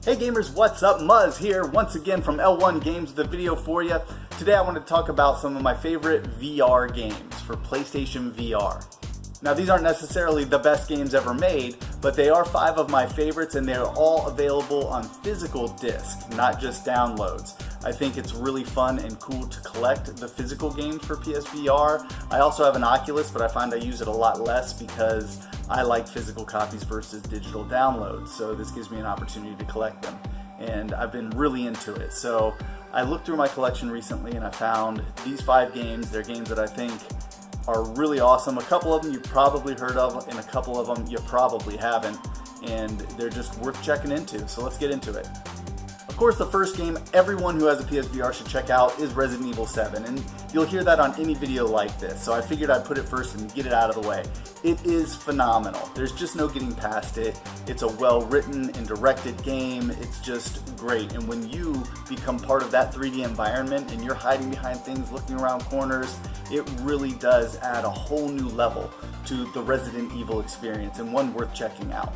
Hey gamers, what's up? Muzz here once again from L1 Games with a video for you. Today I want to talk about some of my favorite VR games for PlayStation VR. Now these aren't necessarily the best games ever made, but they are 5 of my favorites and they are all available on physical disc, not just downloads. I think it's really fun and cool to collect the physical games for PSVR. I also have an Oculus, but I find I use it a lot less because I like physical copies versus digital downloads, so this gives me an opportunity to collect them. And I've been really into it. So I looked through my collection recently and I found these 5 games. They're games that I think are really awesome. A couple of them you've probably heard of, and a couple of them you probably haven't. And they're just worth checking into, so let's get into it. Of course, the first game everyone who has a PSVR should check out is Resident Evil 7, and you'll hear that on any video like this, so I figured I'd put it first and get it out of the way. It is phenomenal. There's just no getting past it. It's a well-written and directed game. It's just great, and when you become part of that 3D environment and you're hiding behind things, looking around corners, it really does add a whole new level to the Resident Evil experience, and one worth checking out.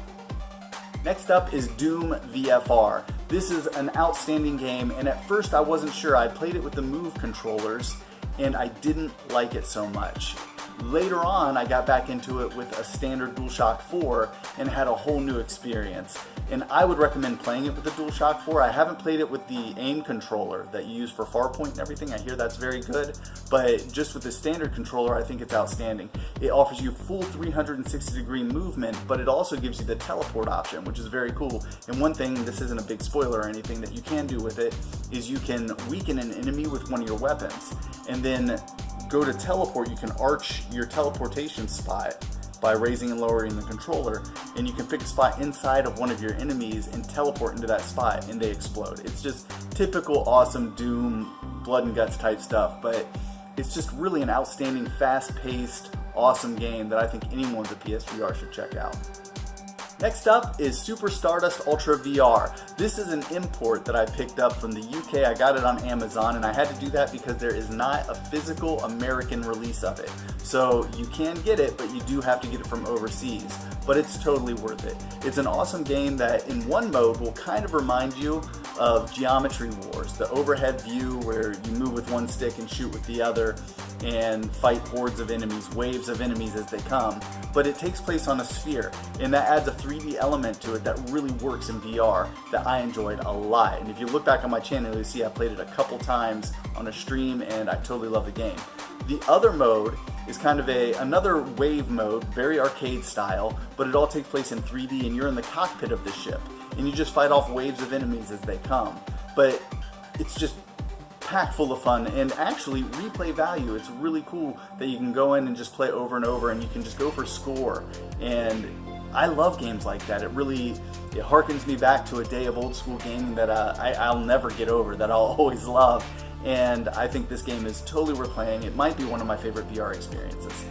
Next up is Doom VFR. This is an outstanding game, and at first I wasn't sure. I played it with the Move controllers and I didn't like it so much. Later on I got back into it with a standard DualShock 4 and had a whole new experience. And I would recommend playing it with the DualShock 4. I haven't played it with the aim controller that you use for Farpoint and everything. I hear that's very good, but just with the standard controller I think it's outstanding. It offers you full 360-degree movement, but it also gives you the teleport option, which is very cool. And one thing, this isn't a big spoiler or anything, that you can do with it is you can weaken an enemy with one of your weapons, and then go to teleport. You can arch your teleportation spot by raising and lowering the controller, and you can pick a spot inside of one of your enemies and teleport into that spot and they explode. It's just typical awesome Doom blood and guts type stuff, but it's just really an outstanding, fast-paced, awesome game that I think anyone with a PSVR should check out. Next up is Super Stardust Ultra VR. This is an import that I picked up from the UK. I got it on Amazon, and I had to do that because there is not a physical American release of it. So you can get it, but you do have to get it from overseas. But it's totally worth it. It's an awesome game that in one mode will kind of remind you of Geometry Wars, the overhead view where you move with one stick and shoot with the other and fight hordes of enemies, waves of enemies as they come. But it takes place on a sphere, and that adds a 3D element to it that really works in VR that I enjoyed a lot. And if you look back on my channel, you'll see I played it a couple times on a stream and I totally love the game. The other mode is kind of another wave mode, very arcade style, but it all takes place in 3D and you're in the cockpit of the ship and you just fight off waves of enemies as they come. But it's just packed full of fun and actually replay value. It's really cool that you can go in and just play over and over, and you can just go for score. And I love games like that. It harkens me back to a day of old school gaming that I'll never get over, that I'll always love. And I think this game is totally worth playing. It might be one of my favorite VR experiences.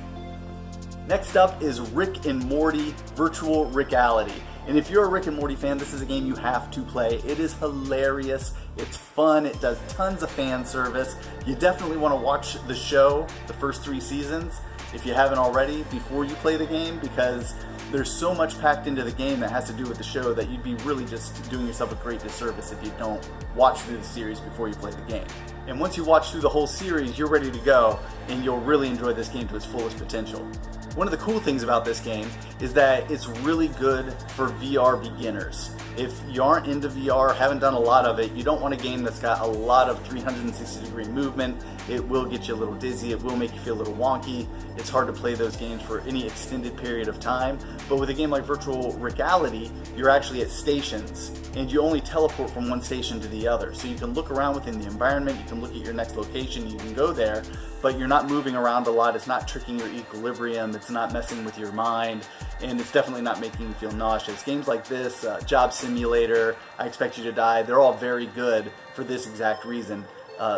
Next up is Rick and Morty Virtual Reality. And if you're a Rick and Morty fan, this is a game you have to play. It is hilarious, it's fun, it does tons of fan service. You definitely want to watch the show, the first 3 seasons, if you haven't already, before you play the game, because there's so much packed into the game that has to do with the show that you'd be really just doing yourself a great disservice if you don't watch through the series before you play the game. And once you watch through the whole series, you're ready to go, and you'll really enjoy this game to its fullest potential. One of the cool things about this game is that it's really good for VR beginners. If you aren't into VR, haven't done a lot of it, you don't want a game that's got a lot of 360-degree movement. It will get you a little dizzy, it will make you feel a little wonky. It's hard to play those games for any extended period of time. But with a game like Virtual Reality, you're actually at stations and you only teleport from one station to the other. So you can look around within the environment, you can look at your next location, you can go there, but you're not moving around a lot. It's not tricking your equilibrium, it's not messing with your mind, and it's definitely not making you feel nauseous. Games like this, Job Simulator, I Expect You to Die, they're all very good for this exact reason.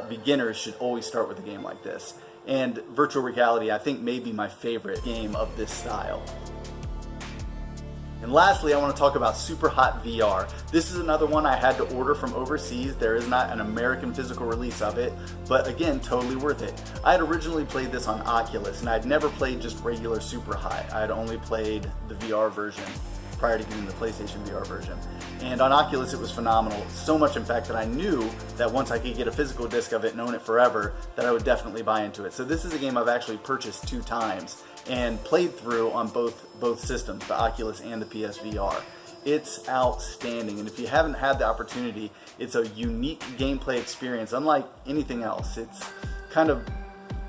Beginners should always start with a game like this. And Virtual Reality, I think, may be my favorite game of this style. And lastly, I want to talk about Super Hot VR. This is another one I had to order from overseas. There is not an American physical release of it, but again, totally worth it. I had originally played this on Oculus, and I'd never played just regular Super Hot. I had only played the VR version. prior to getting the PlayStation VR version. And on Oculus it was phenomenal, so much in fact that I knew that once I could get a physical disc of it and own it forever, that I would definitely buy into it. So this is a game I've actually purchased 2 times and played through on both systems, the Oculus and the PSVR. It's outstanding, and if you haven't had the opportunity, it's a unique gameplay experience unlike anything else. It's kind of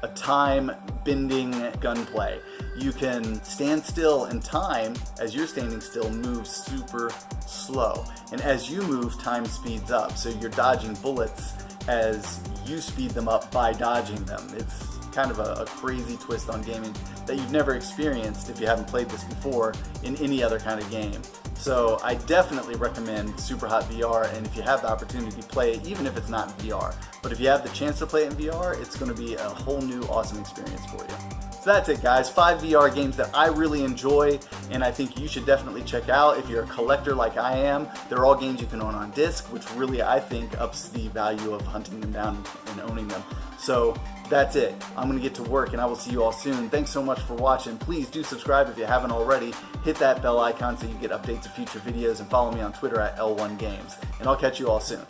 a time-bending gunplay. You can stand still, and time, as you're standing still, moves super slow. And as you move, time speeds up. So you're dodging bullets as you speed them up by dodging them. It's kind of a crazy twist on gaming that you've never experienced if you haven't played this before in any other kind of game. So I definitely recommend Superhot VR, and if you have the opportunity to play it, even if it's not in VR. But if you have the chance to play it in VR, it's going to be a whole new awesome experience for you. So that's it, guys. 5 VR games that I really enjoy and I think you should definitely check out. If you're a collector like I am, they're all games you can own on disc, which really I think ups the value of hunting them down and owning them. So that's it. I'm going to get to work and I will see you all soon. Thanks so much for watching. Please do subscribe if you haven't already. Hit that bell icon so you get updates of future videos, and follow me on Twitter at L1Games. And I'll catch you all soon.